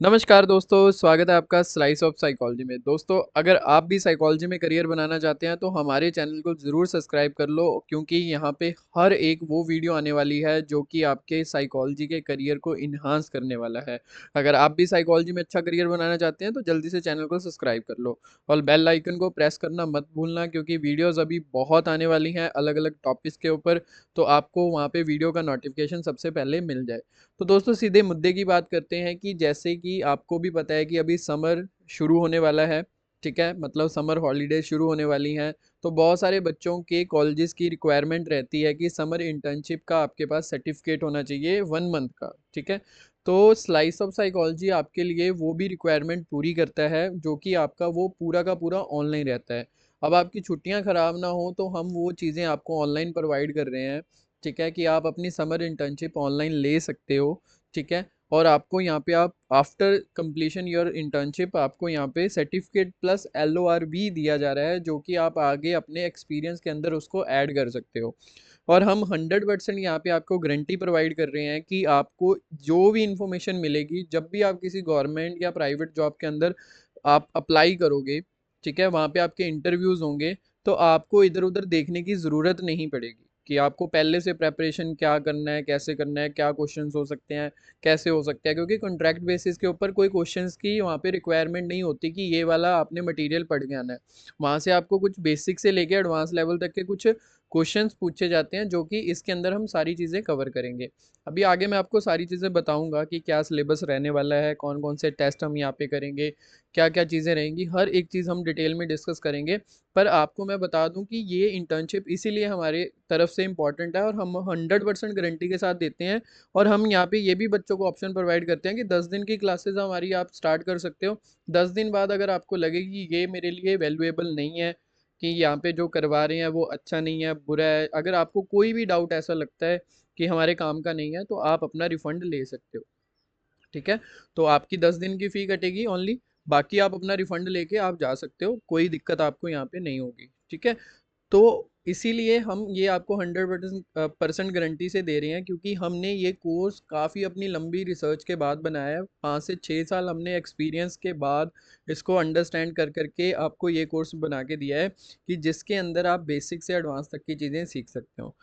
नमस्कार दोस्तों, स्वागत है आपका स्लाइस ऑफ साइकोलॉजी में। दोस्तों, अगर आप भी साइकोलॉजी में करियर बनाना चाहते हैं तो हमारे चैनल को ज़रूर सब्सक्राइब कर लो, क्योंकि यहाँ पे हर एक वो वीडियो आने वाली है जो कि आपके साइकोलॉजी के करियर को इन्हांस करने वाला है। अगर आप भी साइकोलॉजी में अच्छा करियर बनाना चाहते हैं तो जल्दी से चैनल को सब्सक्राइब कर लो और बेल आइकन को प्रेस करना मत भूलना, क्योंकि वीडियोज़ अभी बहुत आने वाली हैं अलग अलग टॉपिक्स के ऊपर। तो आपको वहाँ पे वीडियो का नोटिफिकेशन सबसे पहले मिल जाए। तो दोस्तों, सीधे मुद्दे की बात करते हैं कि जैसे कि आपको भी पता है कि अभी समर शुरू होने वाला है। ठीक है, मतलब समर हॉलीडे शुरू होने वाली हैं। तो बहुत सारे बच्चों के कॉलेजेस की रिक्वायरमेंट रहती है कि समर इंटर्नशिप का आपके पास सर्टिफिकेट होना चाहिए 1 मंथ का। ठीक है, तो स्लाइस ऑफ साइकोलॉजी आपके लिए वो भी रिक्वायरमेंट पूरी करता है, जो कि आपका वो पूरा का पूरा ऑनलाइन रहता है। अब आपकी छुट्टियां ख़राब ना हो तो हम वो चीज़ें आपको ऑनलाइन प्रोवाइड कर रहे हैं। ठीक है, कि आप अपनी समर इंटर्नशिप ऑनलाइन ले सकते हो। ठीक है, और आपको यहाँ पे आप आफ्टर कंप्लीशन योर इंटर्नशिप आपको यहाँ पे सर्टिफिकेट प्लस LOR भी दिया जा रहा है, जो कि आप आगे अपने एक्सपीरियंस के अंदर उसको ऐड कर सकते हो। और हम 100% यहाँ पे आपको गारंटी प्रोवाइड कर रहे हैं कि आपको जो भी इंफॉर्मेशन मिलेगी जब भी आप किसी गवर्नमेंट या प्राइवेट जॉब के अंदर आप अप्लाई करोगे, ठीक है, वहाँ पे आपके इंटरव्यूज़ होंगे, तो आपको इधर उधर देखने की ज़रूरत नहीं पड़ेगी कि आपको पहले से प्रेपरेशन क्या करना है, कैसे करना है, क्या क्वेश्चंस हो सकते हैं, कैसे हो सकता है। क्योंकि कॉन्ट्रैक्ट बेसिस के ऊपर कोई क्वेश्चंस की वहाँ पे रिक्वायरमेंट नहीं होती कि ये वाला आपने मटेरियल पढ़ के आना है। वहाँ से आपको कुछ बेसिक से लेके एडवांस लेवल तक के कुछ क्वेश्चंस पूछे जाते हैं, जो कि इसके अंदर हम सारी चीज़ें कवर करेंगे। अभी आगे मैं आपको सारी चीज़ें बताऊंगा कि क्या सिलेबस रहने वाला है, कौन कौन से टेस्ट हम यहाँ पे करेंगे, क्या क्या चीज़ें रहेंगी, हर एक चीज़ हम डिटेल में डिस्कस करेंगे। पर आपको मैं बता दूं कि ये इंटर्नशिप इसीलिए हमारे तरफ से इम्पॉर्टेंट है और हम 100% गारंटी के साथ देते हैं। और हम यहाँ पे ये भी बच्चों को ऑप्शन प्रोवाइड करते हैं कि 10 दिन की क्लासेस हमारी आप स्टार्ट कर सकते हो। 10 दिन बाद अगर आपको लगे कि ये मेरे लिए वैल्यूएबल नहीं है, कि यहाँ पे जो करवा रहे हैं वो अच्छा नहीं है, बुरा है, अगर आपको कोई भी डाउट ऐसा लगता है कि हमारे काम का नहीं है, तो आप अपना रिफंड ले सकते हो। ठीक है, तो आपकी 10 दिन की फ़ी कटेगी ओनली। बाकी आप अपना रिफंड लेके आप जा सकते हो, कोई दिक्कत आपको यहाँ पे नहीं होगी। ठीक है, तो इसीलिए हम ये आपको 100% गारंटी से दे रहे हैं, क्योंकि हमने ये कोर्स काफ़ी अपनी लंबी रिसर्च के बाद बनाया है। 5 से 6 साल हमने एक्सपीरियंस के बाद इसको अंडरस्टैंड कर करके आपको ये कोर्स बना के दिया है, कि जिसके अंदर आप बेसिक से एडवांस तक की चीज़ें सीख सकते हो।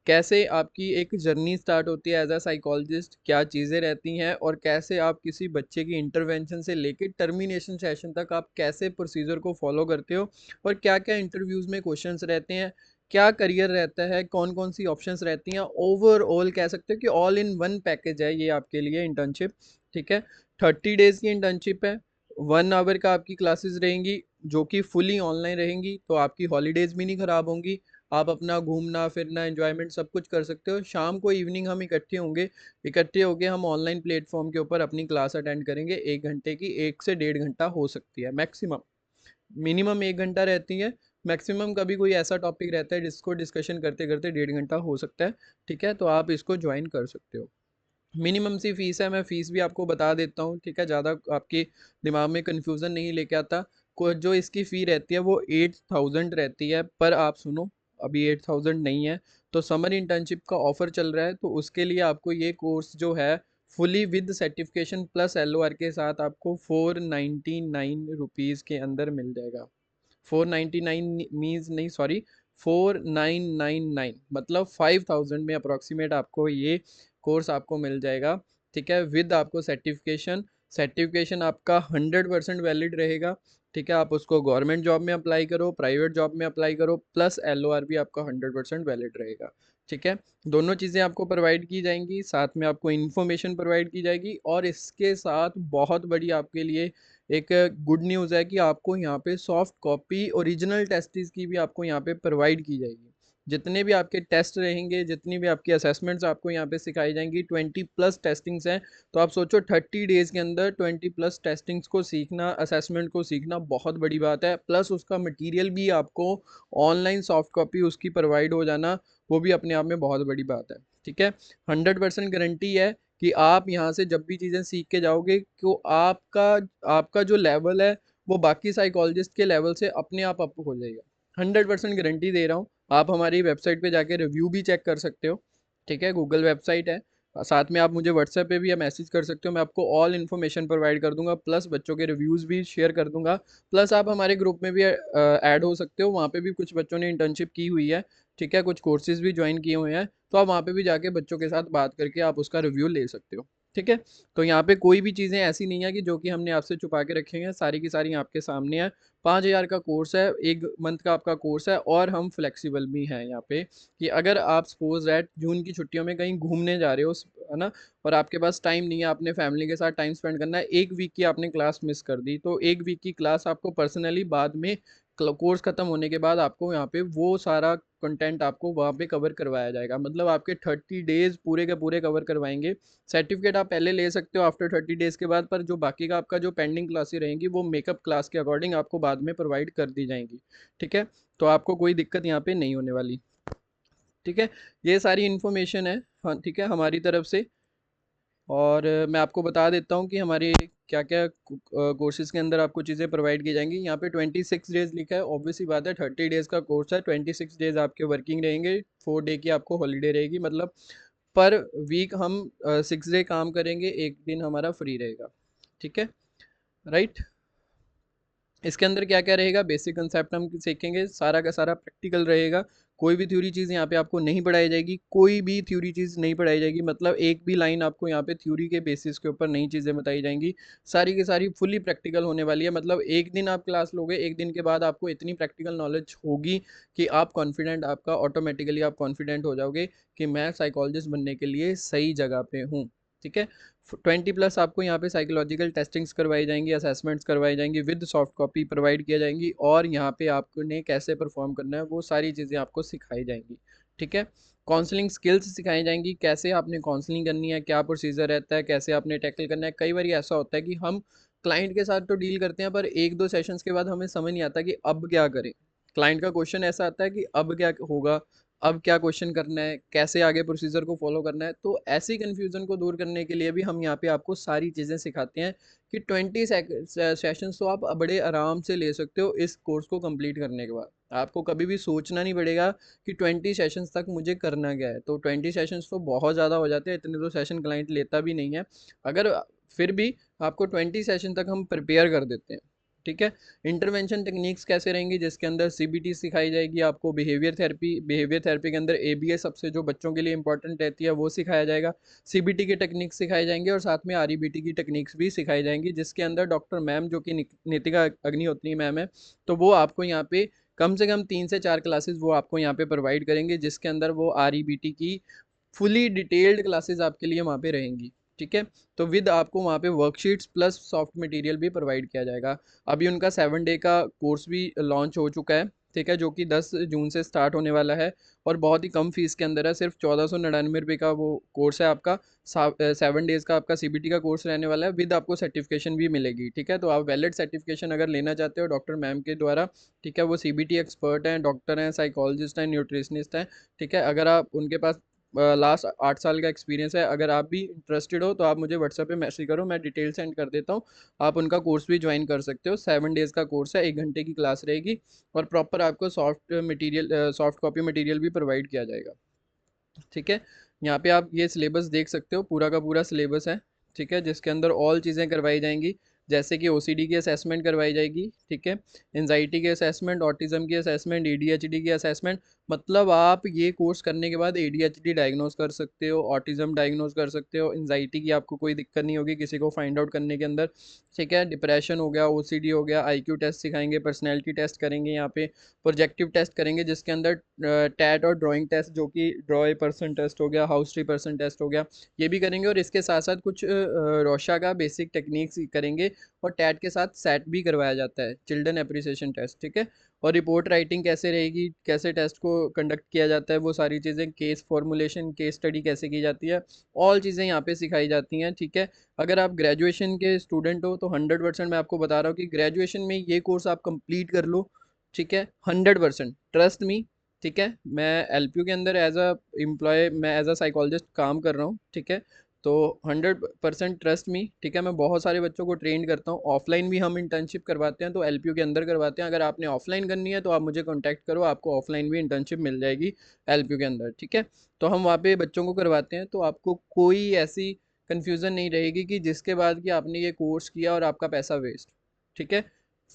कैसे आपकी एक जर्नी स्टार्ट होती है एज अ साइकोलॉजिस्ट, क्या चीज़ें रहती हैं, और कैसे आप किसी बच्चे की इंटरवेंशन से लेकर टर्मिनेशन सेशन तक आप कैसे प्रोसीजर को फॉलो करते हो, और क्या क्या इंटरव्यूज़ में क्वेश्चंस रहते हैं, क्या करियर रहता है, कौन कौन सी ऑप्शंस रहती हैं। ओवरऑल कह सकते हो कि ऑल इन वन पैकेज है ये आपके लिए इंटर्नशिप। ठीक है, 30 डेज़ की इंटर्नशिप है। 1 आवर का आपकी क्लासेस रहेंगी, जो कि फुली ऑनलाइन रहेंगी, तो आपकी हॉलीडेज़ भी नहीं ख़राब होंगी। आप अपना घूमना फिरना एंजॉयमेंट सब कुछ कर सकते हो। शाम को इवनिंग हम इकट्ठे होंगे, इकट्ठे होके हम ऑनलाइन प्लेटफॉर्म के ऊपर अपनी क्लास अटेंड करेंगे। 1 घंटे की, 1 से 1.5 घंटा हो सकती है मैक्सिमम। मिनिमम 1 घंटा रहती है, मैक्सिमम कभी कोई ऐसा टॉपिक रहता है जिसको डिस्कशन करते करते 1.5 घंटा हो सकता है। ठीक है, तो आप इसको ज्वाइन कर सकते हो। मिनिमम सी फीस है, मैं फ़ीस भी आपको बता देता हूँ। ठीक है, ज़्यादा आपके दिमाग में कन्फ्यूज़न नहीं लेके आता। को जो इसकी फ़ी रहती है वो 8000 रहती है। पर आप सुनो, अभी 8000 नहीं है, तो समर इंटर्नशिप का ऑफ़र चल रहा है, तो उसके लिए आपको ये कोर्स जो है fully with certification plus LOR के साथ आपको 499 रुपीज़ के अंदर मिल जाएगा। 499 मीन्स नहीं, सॉरी, 4999, मतलब 5000 में अप्रॉक्सीमेट आपको ये कोर्स आपको मिल जाएगा। ठीक है, विद आपको सर्टिफिकेशन। सर्टिफिकेशन आपका 100% वैलिड रहेगा। ठीक है, आप उसको गवर्नमेंट जॉब में अप्लाई करो, प्राइवेट जॉब में अप्लाई करो, प्लस LOR भी आपका 100% वैलिड रहेगा। ठीक है, दोनों चीज़ें आपको प्रोवाइड की जाएंगी, साथ में आपको इन्फॉर्मेशन प्रोवाइड की जाएगी, और इसके साथ बहुत बड़ी आपके लिए एक गुड न्यूज़ है कि आपको यहाँ पे सॉफ्ट कॉपी ओरिजिनल टेस्ट्स की भी आपको यहाँ पे प्रोवाइड की जाएगी। जितने भी आपके टेस्ट रहेंगे, जितनी भी आपकी असेसमेंट्स आपको यहाँ पे सिखाई जाएंगी, 20+ टेस्टिंग्स हैं। तो आप सोचो 30 डेज़ के अंदर 20+ टेस्टिंग्स को सीखना, असेसमेंट को सीखना बहुत बड़ी बात है। प्लस उसका मटीरियल भी आपको ऑनलाइन सॉफ्ट कॉपी उसकी प्रोवाइड हो जाना, वो भी अपने आप में बहुत बड़ी बात है। ठीक है, 100% गारंटी है कि आप यहाँ से जब भी चीज़ें सीख के जाओगे, तो आपका आपका जो लेवल है वो बाकी साइकोलॉजिस्ट के लेवल से अपने आप अप हो जाएगा। 100% गारंटी दे रहा हूँ। आप हमारी वेबसाइट पे जाके रिव्यू भी चेक कर सकते हो। ठीक है, गूगल वेबसाइट है, साथ में आप मुझे व्हाट्सएप पे भी या मैसेज कर सकते हो, मैं आपको ऑल इन्फॉर्मेशन प्रोवाइड कर दूंगा, प्लस बच्चों के रिव्यूज़ भी शेयर कर दूंगा। प्लस आप हमारे ग्रुप में भी ऐड हो सकते हो, वहाँ पे भी कुछ बच्चों ने इंटर्नशिप की हुई है, ठीक है, कुछ कोर्सेज भी ज्वाइन किए हुए हैं, तो आप वहाँ पे भी जाके बच्चों के साथ बात करके आप उसका रिव्यू ले सकते हो, ठीक है। तो यहाँ पे कोई भी चीज़ें ऐसी नहीं है कि जो कि हमने आपसे छुपा के रखे हैं, सारी की सारी आपके सामने है। 5,000 का कोर्स है, 1 मंथ का आपका कोर्स है, और हम फ्लेक्सिबल भी हैं यहाँ पे कि अगर आप सपोज दैट जून की छुट्टियों में कहीं घूमने जा रहे हो, है ना, और आपके पास टाइम नहीं है, आपने फैमिली के साथ टाइम स्पेंड करना है, 1 वीक की आपने क्लास मिस कर दी, तो 1 वीक की क्लास आपको पर्सनली बाद में कोर्स खत्म होने के बाद आपको यहाँ पे वो सारा कंटेंट आपको वहाँ पे कवर करवाया जाएगा, मतलब आपके 30 डेज पूरे के पूरे कवर करवाएंगे। सर्टिफिकेट आप पहले ले सकते हो आफ्टर 30 डेज के बाद, पर जो बाकी का आपका जो पेंडिंग क्लासेस रहेंगी वो मेकअप क्लास के अकॉर्डिंग आपको बाद में प्रोवाइड कर दी जाएंगी, ठीक है। तो आपको कोई दिक्कत यहाँ पे नहीं होने वाली, ठीक है। ये सारी इन्फॉर्मेशन है, हाँ, ठीक है, हमारी तरफ से। और मैं आपको बता देता हूँ कि हमारे क्या क्या कोर्सेज़ के अंदर आपको चीज़ें प्रोवाइड की जाएंगी। यहाँ पे 26 डेज़ लिखा है, ऑब्वियस ही बात है, 30 डेज़ का कोर्स है, 26 डेज़ आपके वर्किंग रहेंगे, 4 डे की आपको हॉलीडे रहेगी, मतलब पर वीक हम 6 डे काम करेंगे, एक दिन हमारा फ्री रहेगा, ठीक है, राइट। इसके अंदर क्या क्या रहेगा, बेसिक कंसेप्ट हम सीखेंगे, सारा का सारा प्रैक्टिकल रहेगा, कोई भी थ्योरी चीज़ यहाँ पे आपको नहीं पढ़ाई जाएगी, कोई भी थ्योरी चीज़ नहीं पढ़ाई जाएगी, मतलब एक भी लाइन आपको यहाँ पे थ्योरी के बेसिस के ऊपर नई चीज़ें बताई जाएंगी, सारी की सारी फुली प्रैक्टिकल होने वाली है। मतलब एक दिन आप क्लास लोगे, एक दिन के बाद आपको इतनी प्रैक्टिकल नॉलेज होगी कि आप कॉन्फिडेंट, आपका ऑटोमेटिकली आप कॉन्फिडेंट हो जाओगे कि मैं साइकोलॉजिस्ट बनने के लिए सही जगह पे हूँ, ठीक है। 20+ आपको यहाँ पे साइकोलॉजिकल टेस्टिंग्स करवाई जाएंगी, असेसमेंट्स करवाई जाएंगी, विद सॉफ्ट कॉपी प्रोवाइड किया जाएंगी, और यहाँ पे आपने कैसे परफॉर्म करना है वो सारी चीज़ें आपको सिखाई जाएंगी, ठीक है। काउंसलिंग स्किल्स सिखाई जाएंगी, कैसे आपने काउंसलिंग करनी है, क्या प्रोसीजर रहता है, कैसे आपने टैकल करना है। कई बार ऐसा होता है कि हम क्लाइंट के साथ तो डील करते हैं, पर 1-2 सेशंस के बाद हमें समझ नहीं आता कि अब क्या करें। क्लाइंट का क्वेश्चन ऐसा आता है कि अब क्या होगा, अब क्या क्वेश्चन करना है, कैसे आगे प्रोसीजर को फॉलो करना है। तो ऐसी कन्फ्यूज़न को दूर करने के लिए भी हम यहाँ पे आपको सारी चीज़ें सिखाते हैं कि 20 सेशंस तो आप बड़े आराम से ले सकते हो इस कोर्स को कंप्लीट करने के बाद। आपको कभी भी सोचना नहीं पड़ेगा कि 20 सेशंस तक मुझे करना क्या है। तो 20 सेशंस तो बहुत ज़्यादा हो जाते हैं, इतने तो सेशन क्लाइंट लेता भी नहीं है। अगर फिर भी आपको 20 सेशन तक हम प्रिपेयर कर देते हैं, ठीक है। इंटरवेंशन टेक्निक्स कैसे रहेंगी, जिसके अंदर सीबीटी सिखाई जाएगी आपको, बिहेवियर थेरेपी के अंदर एबीए सबसे जो बच्चों के लिए इंपॉर्टेंट रहती है वो सिखाया जाएगा, सीबीटी की टेक्निक्स सिखाई जाएंगी, और साथ में आरईबीटी की टेक्निक्स भी सिखाई जाएंगी, जिसके अंदर डॉक्टर मैम जो कि नितिका अग्निहोत्री मैम है, तो वो आपको यहाँ पे कम से कम 3 से 4 क्लासेस वो आपको यहाँ पे प्रोवाइड करेंगे, जिसके अंदर वो आरईबीटी की फुली डिटेल्ड क्लासेस आपके लिए वहाँ पे रहेंगी, ठीक है। तो विद आपको वहाँ पे वर्कशीट्स प्लस सॉफ्ट मटेरियल भी प्रोवाइड किया जाएगा। अभी उनका 7 डे का कोर्स भी लॉन्च हो चुका है, ठीक है, जो कि 10 जून से स्टार्ट होने वाला है, और बहुत ही कम फीस के अंदर है, सिर्फ 1499 रुपये का वो कोर्स है आपका। 7 डेज़ का आपका सीबीटी का कोर्स रहने वाला है, विद आपको सर्टिफिकेशन भी मिलेगी, ठीक है। तो आप वैलिड सर्टिफिकेशन अगर लेना चाहते हो डॉक्टर मैम के द्वारा, ठीक है, वो सीबीटी एक्सपर्ट हैं, डॉक्टर हैं, साइकोलॉजिस्ट हैं, न्यूट्रिशनिस्ट हैं, ठीक है। अगर आप उनके पास लास्ट 8 साल का एक्सपीरियंस है, अगर आप भी इंटरेस्टेड हो तो आप मुझे व्हाट्सएप पे मैसेज करो, मैं डिटेल सेंड कर देता हूँ। आप उनका कोर्स भी ज्वाइन कर सकते हो। 7 डेज़ का कोर्स है, 1 घंटे की क्लास रहेगी, और प्रॉपर आपको सॉफ्ट कॉपी मटेरियल भी प्रोवाइड किया जाएगा, ठीक है। यहाँ पे आप ये सिलेबस देख सकते हो, पूरा का पूरा सिलेबस है, ठीक है, जिसके अंदर ऑल चीज़ें करवाई जाएंगी, जैसे कि ओसीडी की असेसमेंट करवाई जाएगी, ठीक है, एंजाइटी की असेसमेंट, ऑटिज्म की असेसमेंट, एडीएचडी की असेसमेंट। मतलब आप ये कोर्स करने के बाद एडीएचडी डायग्नोज कर सकते हो, ऑटिज्म डायग्नोज कर सकते हो, एंजाइटी की आपको कोई दिक्कत नहीं होगी किसी को फाइंड आउट करने के अंदर, ठीक है। डिप्रेशन हो गया, ओसीडी हो गया, आईक्यू टेस्ट सिखाएंगे, पर्सनैलिटी टेस्ट करेंगे, यहाँ पे प्रोजेक्टिव टेस्ट करेंगे, जिसके अंदर टैट और ड्राइंग टेस्ट, जो कि ड्रॉ ए पर्सन टेस्ट हो गया, हाउस ट्री पर्सन टेस्ट हो गया, ये भी करेंगे, और इसके साथ साथ कुछ रोशा का बेसिक टेक्निक्स करेंगे, और टैट के साथ सेट भी करवाया जाता है, चिल्ड्रन अप्रिसिएशन टेस्ट, ठीक है। और रिपोर्ट राइटिंग कैसे रहेगी, कैसे टेस्ट को कंडक्ट किया जाता है, वो सारी चीज़ें, केस फॉर्मुलेशन, केस स्टडी कैसे की जाती है, ऑल चीज़ें यहाँ पे सिखाई जाती हैं, ठीक है। अगर आप ग्रेजुएशन के स्टूडेंट हो तो 100% मैं आपको बता रहा हूँ कि ग्रेजुएशन में ये कोर्स आप कंप्लीट कर लो, ठीक है, 100% ट्रस्ट मी, ठीक है। मैं एलपीयू के अंदर एज अ एम्प्लॉय, मैं एज अ साइकोलॉजिस्ट काम कर रहा हूँ, ठीक है। तो 100% ट्रस्ट मी, ठीक है। मैं बहुत सारे बच्चों को ट्रेन करता हूँ, ऑफलाइन भी हम इंटर्नशिप करवाते हैं, तो एलपीयू के अंदर करवाते हैं। अगर आपने ऑफलाइन करनी है तो आप मुझे कांटेक्ट करो, आपको ऑफलाइन भी इंटर्नशिप मिल जाएगी एलपीयू के अंदर, ठीक है। तो हम वहाँ पे बच्चों को करवाते हैं, तो आपको कोई ऐसी कन्फ्यूज़न नहीं रहेगी कि जिसके बाद कि आपने ये कोर्स किया और आपका पैसा वेस्ट, ठीक है।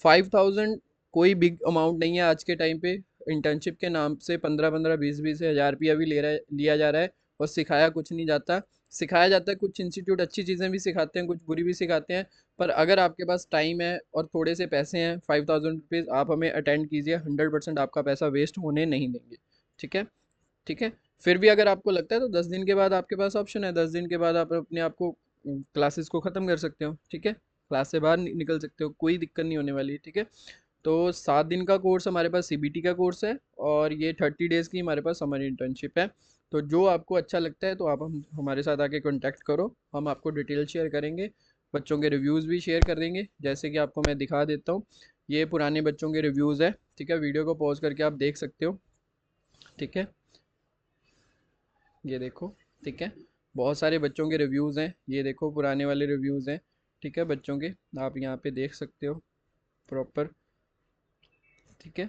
5000 कोई बिग अमाउंट नहीं है आज के टाइम पे। इंटर्नशिप के नाम से 15-15, 20-20 हज़ार रुपया भी लिया जा रहा है, और सिखाया कुछ नहीं जाता। सिखाया जाता है, कुछ इंस्टीट्यूट अच्छी चीज़ें भी सिखाते हैं, कुछ बुरी भी सिखाते हैं। पर अगर आपके पास टाइम है और थोड़े से पैसे हैं, 5000 रुपीज़, आप हमें अटेंड कीजिए, 100% आपका पैसा वेस्ट होने नहीं देंगे, ठीक है। ठीक है। फिर भी अगर आपको लगता है तो 10 दिन के बाद आपके पास ऑप्शन है, 10 दिन के बाद आप अपने आप को क्लासेस को ख़त्म कर सकते हो, ठीक है। क्लास से बाहर निकल सकते हो, कोई दिक्कत नहीं होने वाली, ठीक है। तो 7 दिन का कोर्स हमारे पास सीबीटी का कोर्स है, और ये 30 डेज़ की हमारे पास समर इंटर्नशिप है। तो जो आपको अच्छा लगता है तो आप हमारे साथ आके कांटेक्ट करो, हम आपको डिटेल शेयर करेंगे, बच्चों के रिव्यूज़ भी शेयर कर देंगे। जैसे कि आपको मैं दिखा देता हूँ, ये पुराने बच्चों के रिव्यूज़ है, ठीक है। वीडियो को पॉज करके आप देख सकते हो, ठीक है। ये देखो, ठीक है। बहुत सारे बच्चों के रिव्यूज़ हैं, ये देखो पुराने वाले रिव्यूज़ हैं, ठीक है, बच्चों के। आप यहाँ पे देख सकते हो प्रॉपर, ठीक है।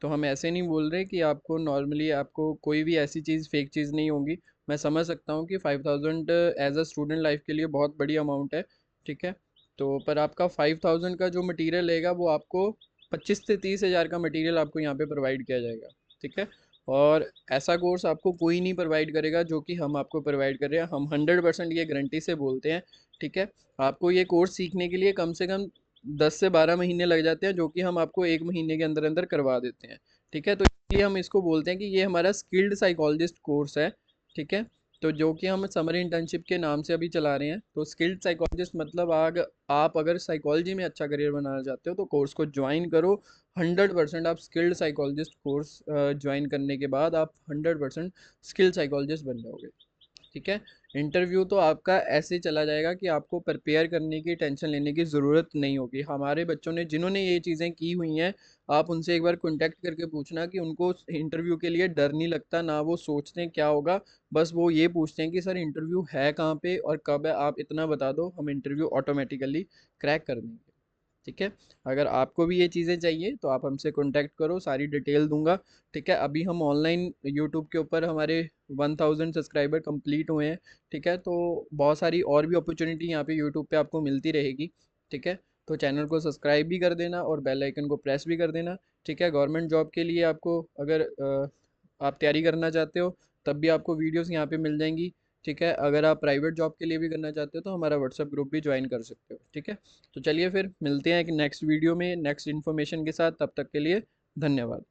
तो हम ऐसे नहीं बोल रहे कि आपको नॉर्मली आपको कोई भी ऐसी चीज़ फेक चीज़ नहीं होगी। मैं समझ सकता हूँ कि 5000 एज अ स्टूडेंट लाइफ के लिए बहुत बड़ी अमाउंट है, ठीक है। तो पर आपका 5000 का जो मटेरियल लेगा वो आपको 25 से 30 हज़ार का मटेरियल आपको यहाँ पे प्रोवाइड किया जाएगा, ठीक है। और ऐसा कोर्स आपको कोई नहीं प्रोवाइड करेगा जो कि हम आपको प्रोवाइड कर रहे हैं। हम 100% ये गारंटी से बोलते हैं, ठीक है। आपको ये कोर्स सीखने के लिए कम से कम 10 से 12 महीने लग जाते हैं, जो कि हम आपको 1 महीने के अंदर अंदर करवा देते हैं, ठीक है। तो इसलिए हम इसको बोलते हैं कि ये हमारा स्किल्ड साइकोलॉजिस्ट कोर्स है, ठीक है। तो जो कि हम समर इंटर्नशिप के नाम से अभी चला रहे हैं। तो स्किल्ड साइकोलॉजिस्ट मतलब आग आप अगर साइकोलॉजी में अच्छा करियर बनाना चाहते हो तो कोर्स को ज्वाइन करो। 100% आप स्किल्ड साइकोलॉजिस्ट कोर्स ज्वाइन करने के बाद आप 100% स्किल्ड साइकोलॉजिस्ट बन जाओगे, ठीक है। इंटरव्यू तो आपका ऐसे चला जाएगा कि आपको प्रिपेयर करने की, टेंशन लेने की ज़रूरत नहीं होगी। हमारे बच्चों ने, जिन्होंने ये चीज़ें की हुई हैं, आप उनसे एक बार कांटेक्ट करके पूछना कि उनको इंटरव्यू के लिए डर नहीं लगता, ना वो सोचते हैं क्या होगा। बस वो ये पूछते हैं कि सर इंटरव्यू है कहाँ पे और कब है, आप इतना बता दो, हम इंटरव्यू ऑटोमेटिकली क्रैक कर देंगे, ठीक है। अगर आपको भी ये चीज़ें चाहिए तो आप हमसे कांटेक्ट करो, सारी डिटेल दूंगा, ठीक है। अभी हम ऑनलाइन यूट्यूब के ऊपर हमारे 1000 सब्सक्राइबर कंप्लीट हुए हैं, ठीक है। तो बहुत सारी और भी अपॉर्चुनिटी यहाँ पे यूट्यूब पे आपको मिलती रहेगी, ठीक है। तो चैनल को सब्सक्राइब भी कर देना और बेल आइकन को प्रेस भी कर देना, ठीक है। गवर्नमेंट जॉब के लिए आपको अगर आप तैयारी करना चाहते हो तब भी आपको वीडियोस यहाँ पे मिल जाएंगी, ठीक है। अगर आप प्राइवेट जॉब के लिए भी करना चाहते हो तो हमारा व्हाट्सएप ग्रुप भी ज्वाइन कर सकते हो, ठीक है। तो चलिए फिर मिलते हैं एक नेक्स्ट वीडियो में नेक्स्ट इन्फॉर्मेशन के साथ, तब तक के लिए धन्यवाद।